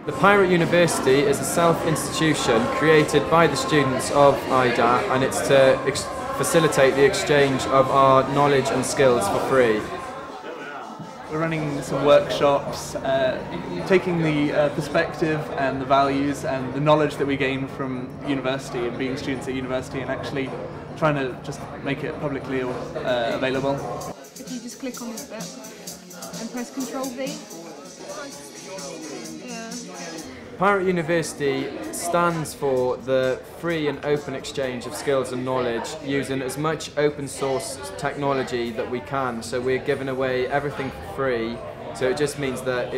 The Pirate University is a self-institution created by the students of i-dat, and it's to facilitate the exchange of our knowledge and skills for free. We're running some workshops, taking the perspective and the values and the knowledge that we gain from university and being students at university, and actually trying to just make it publicly available. If you just click on this bit and press Ctrl+V. Yeah. Pirate University stands for the free and open exchange of skills and knowledge using as much open source technology that we can. So we're giving away everything for free. So it just means that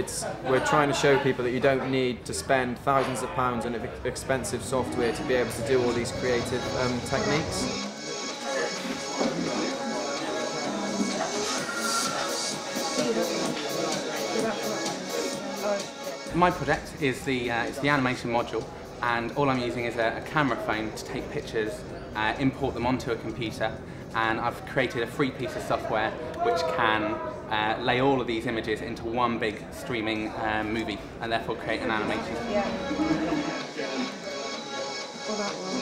we're trying to show people that you don't need to spend thousands of pounds on expensive software to be able to do all these creative techniques. My project is the animation module, and all I'm using is a camera phone to take pictures, import them onto a computer, and I've created a free piece of software which can lay all of these images into one big streaming movie, and therefore create an animation. Yeah. Or that one.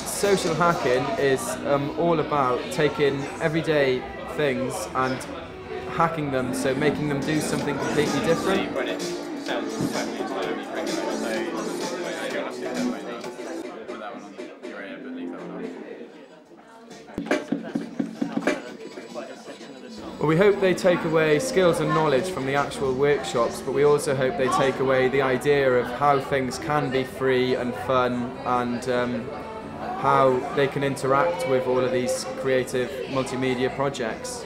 Social hacking is all about taking everyday things and hacking them, so making them do something completely different. Well, we hope they take away skills and knowledge from the actual workshops, but we also hope they take away the idea of how things can be free and fun, and how they can interact with all of these creative multimedia projects.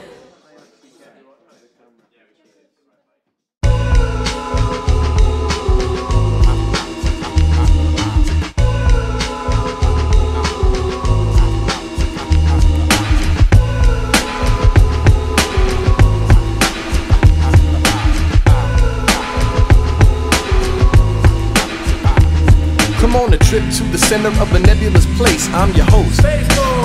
Come on a trip to the center of a nebulous place. I'm your host.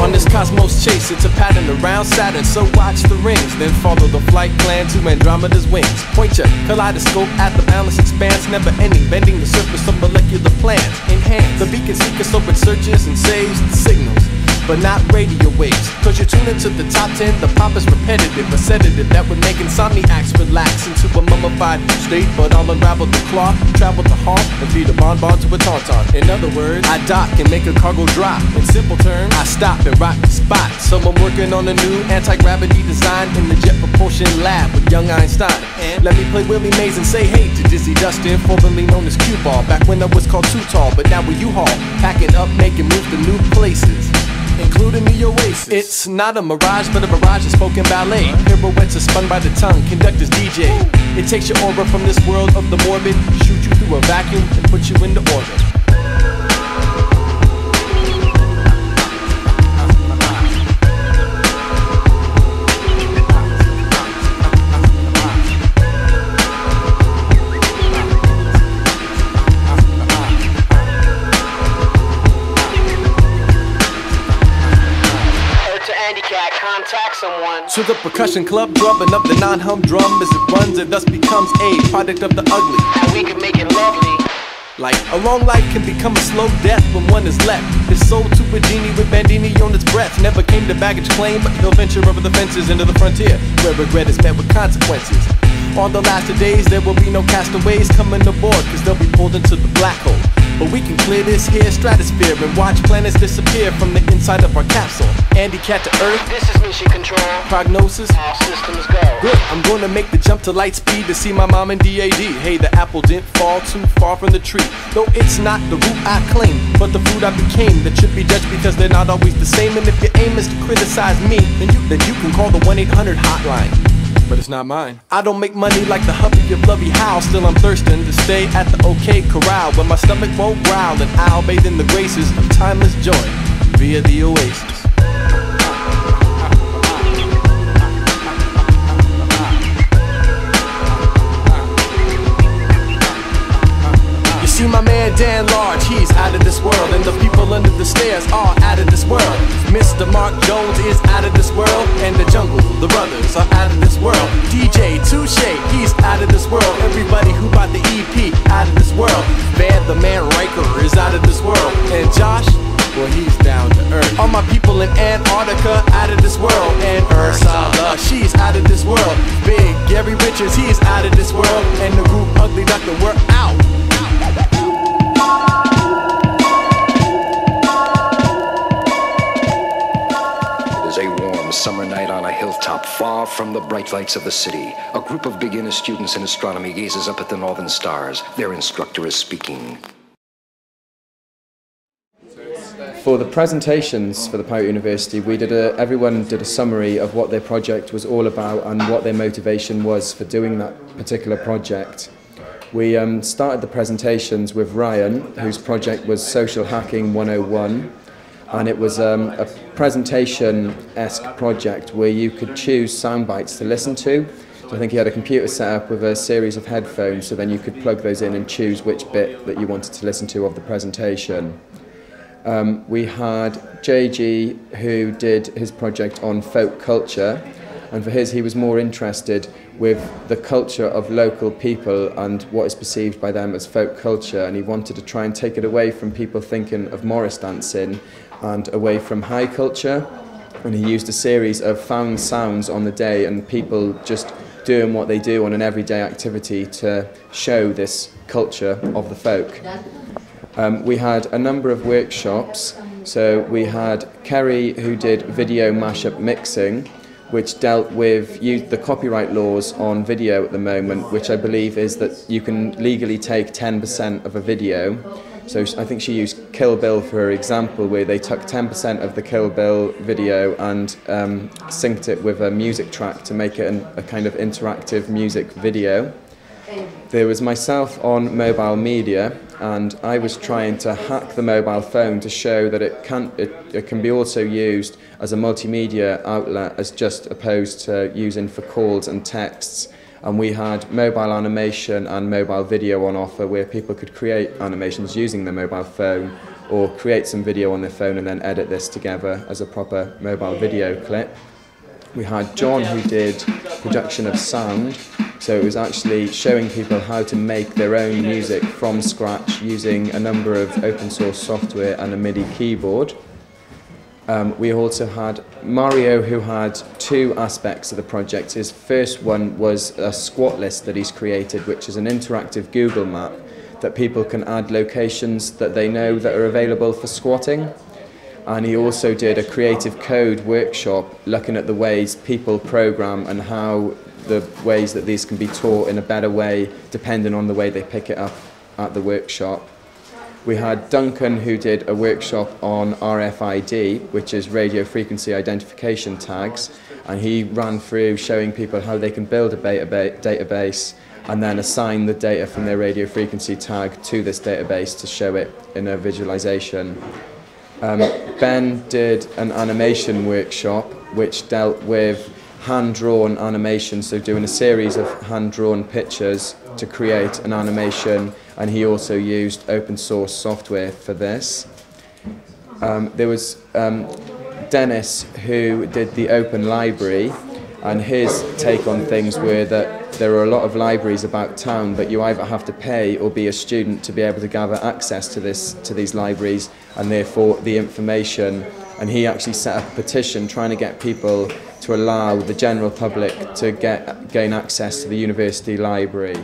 On this cosmos chase, it's a pattern around Saturn. So watch the rings, then follow the flight plan to Andromeda's wings. Point your kaleidoscope at the boundless expanse, never ending, bending the surface of molecular plans. Enhance the beacon seeker so it searches and saves the signals, but not radio waves. Cause you tune into the top 10, the pop is repetitive, a sedative that would make insomniacs relax into a mummified state. But I'll unravel the cloth, travel to harm, and feed a bonbon to a tauntaun. In other words, I dock and make a cargo drop. In simple terms, I stop and rock the spot. Someone working on a new anti-gravity design in the jet propulsion lab with young Einstein. And let me play Willie Mays and say hey to Dizzy Dustin, formerly known as Q-Ball. Back when I was called Too Tall, but now we're U-Haul, packing up, making moves to new places, including the Oasis. It's not a mirage, but a barrage of spoken ballet. Pirouettes are spun by the tongue, conductors DJ. It takes your aura from this world of the morbid, shoot you through a vacuum, and put you into orbit. Contact someone. To the percussion club, drumming up the non-hum drum as it runs, it thus becomes a product of the ugly. And we can make it lovely. Like a long life can become a slow death when one is left. His soul to a genie with Bandini on its breath. Never came to baggage claim, but he'll venture over the fences into the frontier, where regret is met with consequences. On the last of days, there will be no castaways coming aboard, cause they'll be pulled into the black hole. But we can clear this here stratosphere and watch planets disappear from the inside of our capsule. Andy Cat to Earth. This is mission control. Prognosis. All systems go. Good. I'm gonna make the jump to light speed to see my mom in b.dat. Hey, the apple didn't fall too far from the tree. Though it's not the root I claim, but the fruit I became that should be judged because they're not always the same. And if your aim is to criticize me, then you can call the 1-800 hotline. But it's not mine. I don't make money like the hubby of Lovey Howe. Still I'm thirsting to stay at the OK Corral, where my stomach won't growl, and I'll bathe in the graces of timeless joy via the Oasis. You see my man Dan Large, he's out of this world, and the people under the stairs are out of this world. Mr. Mark Jones is out of this world, and the Jungle, the brothers are out of this world. DJ Touche, he's out of this world. Everybody who bought the EP, out of this world. Van the Man Riker is out of this world. And Josh, well, he's down to earth. All my people in Antarctica, out of this world. And Ursula, she's out of this world. Big Gary Richards, he's out of this world. And the group Ugly Duckling, we're out. Summer night on a hilltop far from the bright lights of the city. A group of beginner students in astronomy gazes up at the northern stars. Their instructor is speaking. For the presentations for the Pirate University, everyone did a summary of what their project was all about and what their motivation was for doing that particular project. We started the presentations with Ryan, whose project was Social Hacking 101. And it was a presentation-esque project where you could choose sound bites to listen to. So I think he had a computer set up with a series of headphones, so then you could plug those in and choose which bit that you wanted to listen to of the presentation. We had JG, who did his project on folk culture, and for his he was more interested with the culture of local people and what is perceived by them as folk culture, and he wanted to try and take it away from people thinking of Morris dancing and away from high culture. And he used a series of found sounds on the day and people just doing what they do on an everyday activity to show this culture of the folk. We had a number of workshops. So we had Kerry, who did video mashup mixing, which dealt with the copyright laws on video at the moment, which I believe is that you can legally take 10% of a video. So I think she used Kill Bill for her example, where they took 10% of the Kill Bill video and synced it with a music track to make it a kind of interactive music video. There was myself on mobile media, and I was trying to hack the mobile phone to show that it can be also used as a multimedia outlet, as just opposed to using for calls and texts. And we had mobile animation and mobile video on offer, where people could create animations using their mobile phone or create some video on their phone and then edit this together as a proper mobile video clip. We had John, who did production of sound, so it was actually showing people how to make their own music from scratch using a number of open source software and a MIDI keyboard. We also had Mario, who had two aspects of the project. His first one was a squat list that he's created, which is an interactive Google map that people can add locations that they know that are available for squatting. And he also did a creative code workshop looking at the ways people program and how the ways that these can be taught in a better way depending on the way they pick it up at the workshop. We had Duncan, who did a workshop on RFID, which is radio frequency identification tags, and he ran through showing people how they can build a database and then assign the data from their radio frequency tag to this database to show it in a visualization. Ben did an animation workshop which dealt with hand-drawn animation, so doing a series of hand-drawn pictures to create an animation, and he also used open source software for this. There was Dennis, who did the open library, and his take on things were that there are a lot of libraries about town, but you either have to pay or be a student to be able to gather access to these libraries and therefore the information. And he actually set up a petition trying to get people to allow the general public to gain access to the university library.